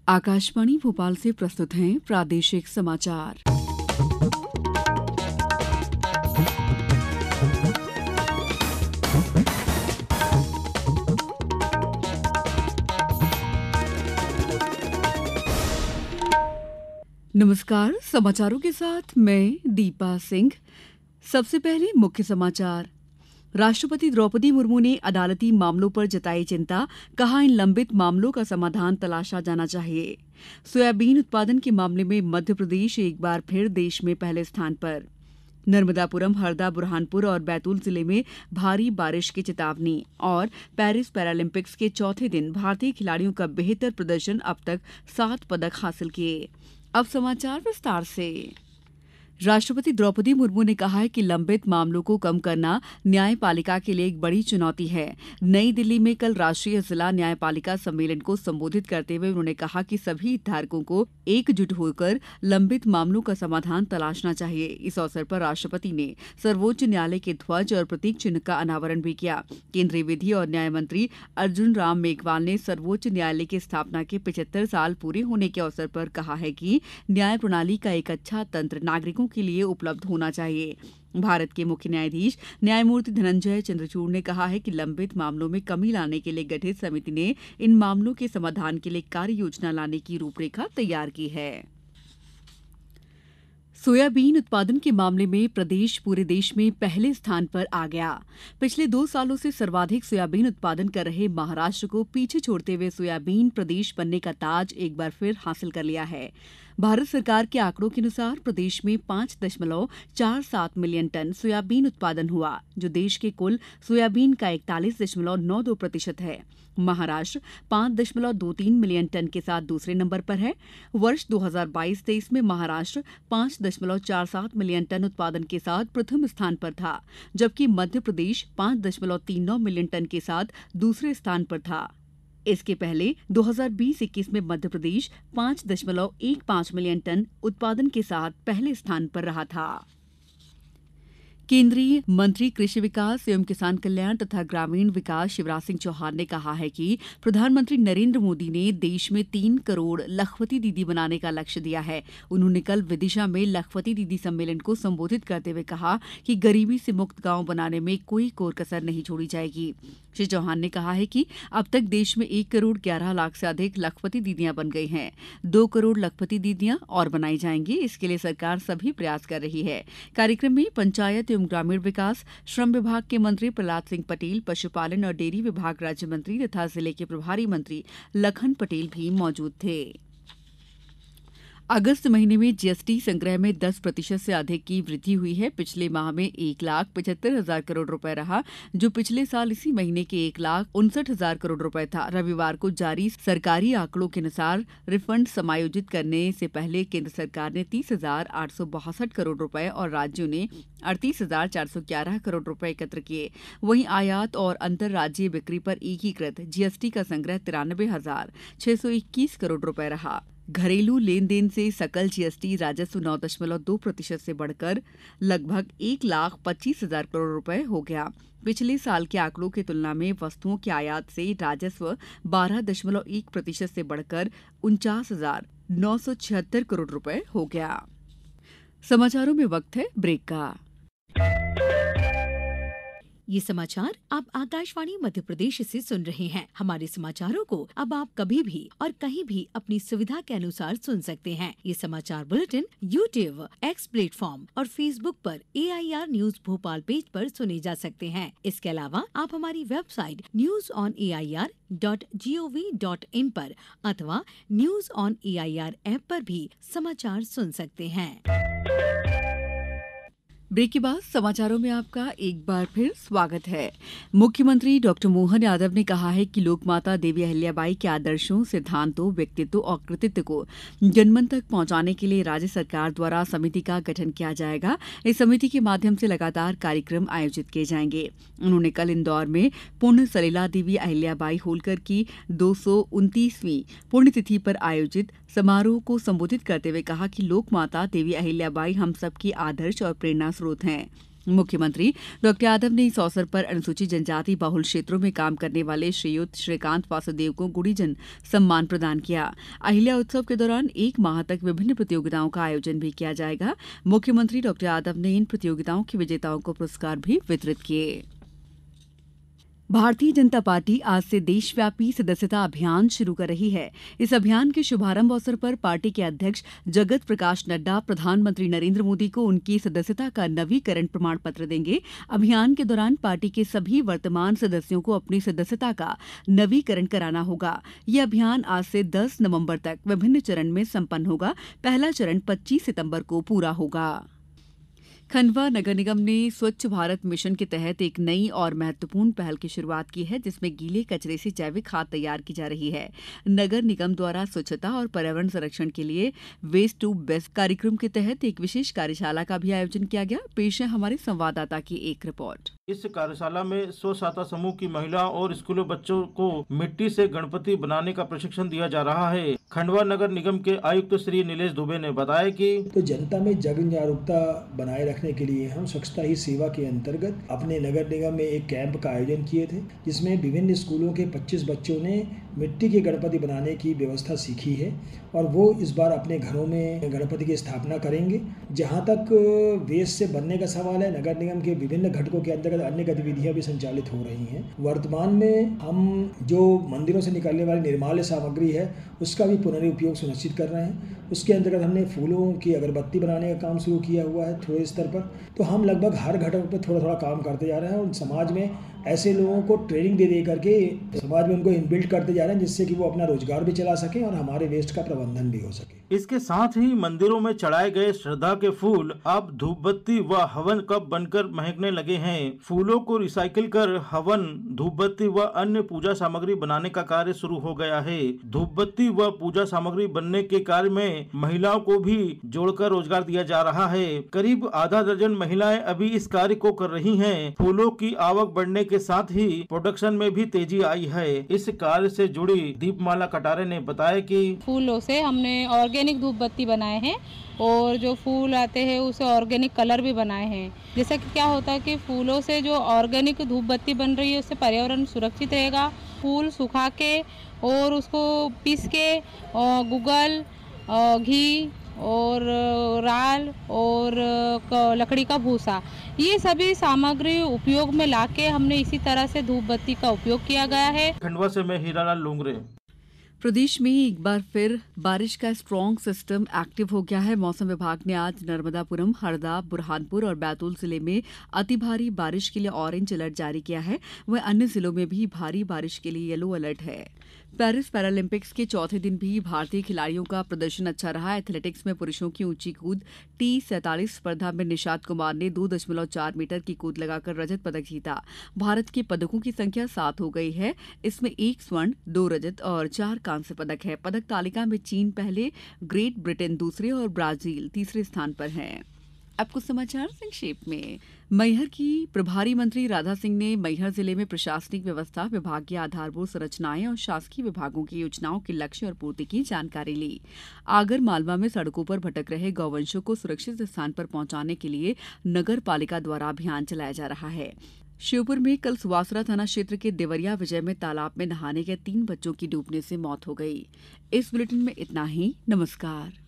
आकाशवाणी भोपाल से प्रस्तुत हैं प्रादेशिक समाचार। नमस्कार, समाचारों के साथ मैं दीपा सिंह। सबसे पहले मुख्य समाचार। राष्ट्रपति द्रौपदी मुर्मू ने अदालती मामलों पर जताई चिंता, कहा इन लंबित मामलों का समाधान तलाशा जाना चाहिए। सोयाबीन उत्पादन के मामले में मध्य प्रदेश एक बार फिर देश में पहले स्थान पर। नर्मदापुरम, हरदा, बुरहानपुर और बैतूल जिले में भारी बारिश की चेतावनी। और पेरिस पैरालंपिक्स के चौथे दिन भारतीय खिलाड़ियों का बेहतर प्रदर्शन, अब तक 7 पदक हासिल किए। अब समाचार विस्तार से। राष्ट्रपति द्रौपदी मुर्मू ने कहा है कि लंबित मामलों को कम करना न्यायपालिका के लिए एक बड़ी चुनौती है। नई दिल्ली में कल राष्ट्रीय जिला न्यायपालिका सम्मेलन को संबोधित करते हुए उन्होंने कहा कि सभी हितधारकों को एकजुट होकर लंबित मामलों का समाधान तलाशना चाहिए। इस अवसर पर राष्ट्रपति ने सर्वोच्च न्यायालय के ध्वज और प्रतीक चिन्ह का अनावरण भी किया। केंद्रीय विधि और न्याय मंत्री अर्जुन राम मेघवाल ने सर्वोच्च न्यायालय की स्थापना के 75 साल पूरे होने के अवसर पर कहा है कि न्याय प्रणाली का एक अच्छा तंत्र नागरिकों के लिए उपलब्ध होना चाहिए। भारत के मुख्य न्यायाधीश न्यायमूर्ति धनंजय चंद्रचूड़ ने कहा है कि लंबित मामलों में कमी लाने के लिए गठित समिति ने इन मामलों के समाधान के लिए कार्य योजना लाने की रूपरेखा तैयार की है। सोयाबीन उत्पादन के मामले में प्रदेश पूरे देश में पहले स्थान पर आ गया। पिछले 2 सालों से सर्वाधिक सोयाबीन उत्पादन कर रहे महाराष्ट्र को पीछे छोड़ते हुए सोयाबीन प्रदेश बनने का ताज एक बार फिर हासिल कर लिया है। भारत सरकार के आंकड़ों के अनुसार प्रदेश में 5.47 मिलियन टन सोयाबीन उत्पादन हुआ, जो देश के कुल सोयाबीन का 41.92% है। महाराष्ट्र 5.23 मिलियन टन के साथ दूसरे नंबर पर है। वर्ष 2022-23 में महाराष्ट्र 5.47 मिलियन टन उत्पादन के साथ प्रथम स्थान पर था, जबकि मध्य प्रदेश 5.39 मिलियन टन के साथ दूसरे स्थान पर था। इसके पहले 2020-21 में मध्य प्रदेश 5.15 मिलियन टन उत्पादन के साथ पहले स्थान पर रहा था। केंद्रीय मंत्री कृषि विकास एवं किसान कल्याण तथा ग्रामीण विकास शिवराज सिंह चौहान ने कहा है कि प्रधानमंत्री नरेंद्र मोदी ने देश में 3 करोड़ लखपति दीदी बनाने का लक्ष्य दिया है। उन्होंने कल विदिशा में लखपति दीदी सम्मेलन को संबोधित करते हुए कहा कि गरीबी से मुक्त गांव बनाने में कोई कोर कसर नहीं छोड़ी जाएगी। श्री चौहान ने कहा है कि अब तक देश में 1 करोड़ 11 लाख से अधिक लखपति दीदियां बन गई हैं। 2 करोड़ लखपति दीदियां और बनाई जाएंगी। इसके लिए सरकार सभी प्रयास कर रही है। कार्यक्रम में पंचायत एवं ग्रामीण विकास, श्रम विभाग के मंत्री प्रहलाद सिंह पटेल, पशुपालन और डेयरी विभाग राज्य मंत्री तथा जिले के प्रभारी मंत्री लखन पटेल भी मौजूद थे। अगस्त महीने में जीएसटी संग्रह में 10% से अधिक की वृद्धि हुई है। पिछले माह में 1,75,000 करोड़ रुपए रहा, जो पिछले साल इसी महीने के 1,59,000 करोड़ रुपए था। रविवार को जारी सरकारी आंकड़ों के अनुसार रिफंड समायोजित करने से पहले केंद्र सरकार ने 30,862 करोड़ रुपए और राज्यों ने 38,411 करोड़ रुपए एकत्र किए। वहीं आयात और अंतर्राज्यीय बिक्री पर एकीकृत जीएसटी का संग्रह 93,621 करोड़ रुपए रहा। घरेलू लेन देन से सकल जीएसटी राजस्व 9.2% से बढ़कर लगभग 1,25,000 करोड़ रुपए हो गया। पिछले साल के आंकड़ों की तुलना में वस्तुओं के आयात से राजस्व 12.1% से बढ़कर 49,976 करोड़ रुपए हो गया। समाचारों में वक्त है ब्रेक का। ये समाचार आप आकाशवाणी मध्य प्रदेश से सुन रहे हैं। हमारे समाचारों को अब आप कभी भी और कहीं भी अपनी सुविधा के अनुसार सुन सकते हैं। ये समाचार बुलेटिन YouTube, X प्लेटफॉर्म और Facebook पर AIR न्यूज भोपाल पेज पर सुने जा सकते हैं। इसके अलावा आप हमारी वेबसाइट newsonair.gov.in पर अथवा न्यूज ऑन AIR ऐप पर भी समाचार सुन सकते हैं। ब्रेक के बाद समाचारों में आपका एक बार फिर स्वागत है। मुख्यमंत्री डॉक्टर मोहन यादव ने कहा है कि लोकमाता देवी अहिल्याबाई के आदर्शों, सिद्धांतों, व्यक्तित्व और कृतित्व को जनमन तक पहुंचाने के लिए राज्य सरकार द्वारा समिति का गठन किया जाएगा। इस समिति के माध्यम से लगातार कार्यक्रम आयोजित किए जाएंगे। उन्होंने कल इंदौर में पुण्य सलिला देवी अहिल्याबाई होलकर की 229वीं पुण्यतिथि पर आयोजित समारोह को संबोधित करते हुए कहा कि लोकमाता देवी अहिल्याबाई हम सबकी आदर्श और प्रेरणा स्रोत हैं। मुख्यमंत्री डॉक्टर यादव ने इस अवसर पर अनुसूचित जनजाति बहुल क्षेत्रों में काम करने वाले श्रीयुत श्रीकांत वासुदेव को गुणीजन सम्मान प्रदान किया। अहिल्या उत्सव के दौरान 1 माह तक विभिन्न प्रतियोगिताओं का आयोजन भी किया जाएगा। मुख्यमंत्री डॉक्टर यादव ने इन प्रतियोगिताओं के विजेताओं को पुरस्कार भी वितरित किए। भारतीय जनता पार्टी आज से देशव्यापी सदस्यता अभियान शुरू कर रही है। इस अभियान के शुभारंभ अवसर पर पार्टी के अध्यक्ष जगत प्रकाश नड्डा प्रधानमंत्री नरेंद्र मोदी को उनकी सदस्यता का नवीकरण प्रमाण पत्र देंगे। अभियान के दौरान पार्टी के सभी वर्तमान सदस्यों को अपनी सदस्यता का नवीकरण कराना होगा। यह अभियान आज से 10 नवंबर तक विभिन्न चरण में संपन्न होगा। पहला चरण 25 सितंबर को पूरा होगा। खंडवा नगर निगम ने स्वच्छ भारत मिशन के तहत एक नई और महत्वपूर्ण पहल की शुरुआत की है, जिसमें गीले कचरे से जैविक खाद तैयार की जा रही है। नगर निगम द्वारा स्वच्छता और पर्यावरण संरक्षण के लिए वेस्ट टू बेस्ट कार्यक्रम के तहत एक विशेष कार्यशाला का भी आयोजन किया गया। पेश है हमारे संवाददाता की एक रिपोर्ट। इस कार्यशाला में स्व सहायता समूह की महिला और स्कूली बच्चों को मिट्टी से गणपति बनाने का प्रशिक्षण दिया जा रहा है। खंडवा नगर निगम के आयुक्त श्री नीलेश दुबे ने बताया कि जनता में जन जागरूकता बनाए रखने के लिए हम स्वच्छता ही सेवा के अंतर्गत अपने नगर निगम में एक कैंप का आयोजन किए थे, जिसमें विभिन्न स्कूलों के 25 बच्चों ने मिट्टी के गणपति बनाने की व्यवस्था सीखी है और वो इस बार अपने घरों में गणपति की स्थापना करेंगे। जहां तक वेस्ट से बनने का सवाल है, नगर निगम के विभिन्न घटकों के अंतर्गत अन्य गतिविधियां भी संचालित हो रही हैं। वर्तमान में हम जो मंदिरों से निकलने वाली निर्माल्य सामग्री है उसका भी पुनरुपयोग सुनिश्चित कर रहे हैं। उसके अंतर्गत हमने फूलों की अगरबत्ती बनाने का काम शुरू किया हुआ है थोड़े स्तर पर। तो हम लगभग हर घटक पर थोड़ा थोड़ा काम करते जा रहे हैं और समाज में ऐसे लोगों को ट्रेनिंग दे करके समाज में उनको इनबिल्ट करते जा रहे हैं, जिससे कि वो अपना रोजगार भी चला सकें और हमारे वेस्ट का प्रबंधन भी हो सके। इसके साथ ही मंदिरों में चढ़ाए गए श्रद्धा के फूल अब धूप बत्ती व हवन कप बनकर महकने लगे हैं। फूलों को रिसाइकिल कर हवन, धूप बत्ती व अन्य पूजा सामग्री बनाने का कार्य शुरू हो गया है। धूप बत्ती व पूजा सामग्री बनने के कार्य में महिलाओं को भी जोड़कर रोजगार दिया जा रहा है। करीब आधा दर्जन महिलाएं अभी इस कार्य को कर रही हैं। फूलों की आवक बढ़ने के साथ ही प्रोडक्शन में भी तेजी आई है। इस कार्य से जुड़ी दीपमाला कटारे ने बताया कि फूलों से हमने ऑर्गेनिक धूप बत्ती बनाए हैं और जो फूल आते हैं उसे ऑर्गेनिक कलर भी बनाए हैं। जैसा कि क्या होता है कि फूलों से जो ऑर्गेनिक धूप बत्ती बन रही है उससे पर्यावरण सुरक्षित रहेगा। फूल सुखा के और उसको पीस के गुगल, घी और राल और लकड़ी का भूसा, ये सभी सामग्री उपयोग में लाके हमने इसी तरह से धूप बत्ती का उपयोग किया गया है। खंडवा से मैं हीरालाल लुंगरे। प्रदेश में एक बार फिर बारिश का स्ट्रॉन्ग सिस्टम एक्टिव हो गया है। मौसम विभाग ने आज नर्मदापुरम, हरदा, बुरहानपुर और बैतूल जिले में अति भारी बारिश के लिए ऑरेंज अलर्ट जारी किया है। वहीं अन्य जिलों में भी भारी बारिश के लिए येलो अलर्ट है। पेरिस पैरालंपिक्स के चौथे दिन भी भारतीय खिलाड़ियों का प्रदर्शन अच्छा रहा। एथलेटिक्स में पुरुषों की ऊंची कूद T47 स्पर्धा में निशात कुमार ने 2.4 मीटर की कूद लगाकर रजत पदक जीता। भारत के पदकों की संख्या 7 हो गई है। इसमें 1 स्वर्ण, 2 रजत और 4 कांस्य पदक है। पदक तालिका में चीन पहले, ग्रेट ब्रिटेन दूसरे और ब्राजील तीसरे स्थान पर है। अब कुछ समाचार संक्षेप में। मैहर की प्रभारी मंत्री राधा सिंह ने मैहर जिले में प्रशासनिक व्यवस्था, विभागीय आधारभूत संरचनाएं और शासकीय विभागों की योजनाओं के लक्ष्य और पूर्ति की जानकारी ली। आगर मालवा में सड़कों पर भटक रहे गौवंशों को सुरक्षित स्थान पर पहुंचाने के लिए नगर पालिका द्वारा अभियान चलाया जा रहा है। श्योपुर में कल सुवासरा थाना क्षेत्र के देवरिया विजय में तालाब में नहाने गए 3 बच्चों की डूबने से मौत हो गई। इस बुलेटिन में इतना ही। नमस्कार।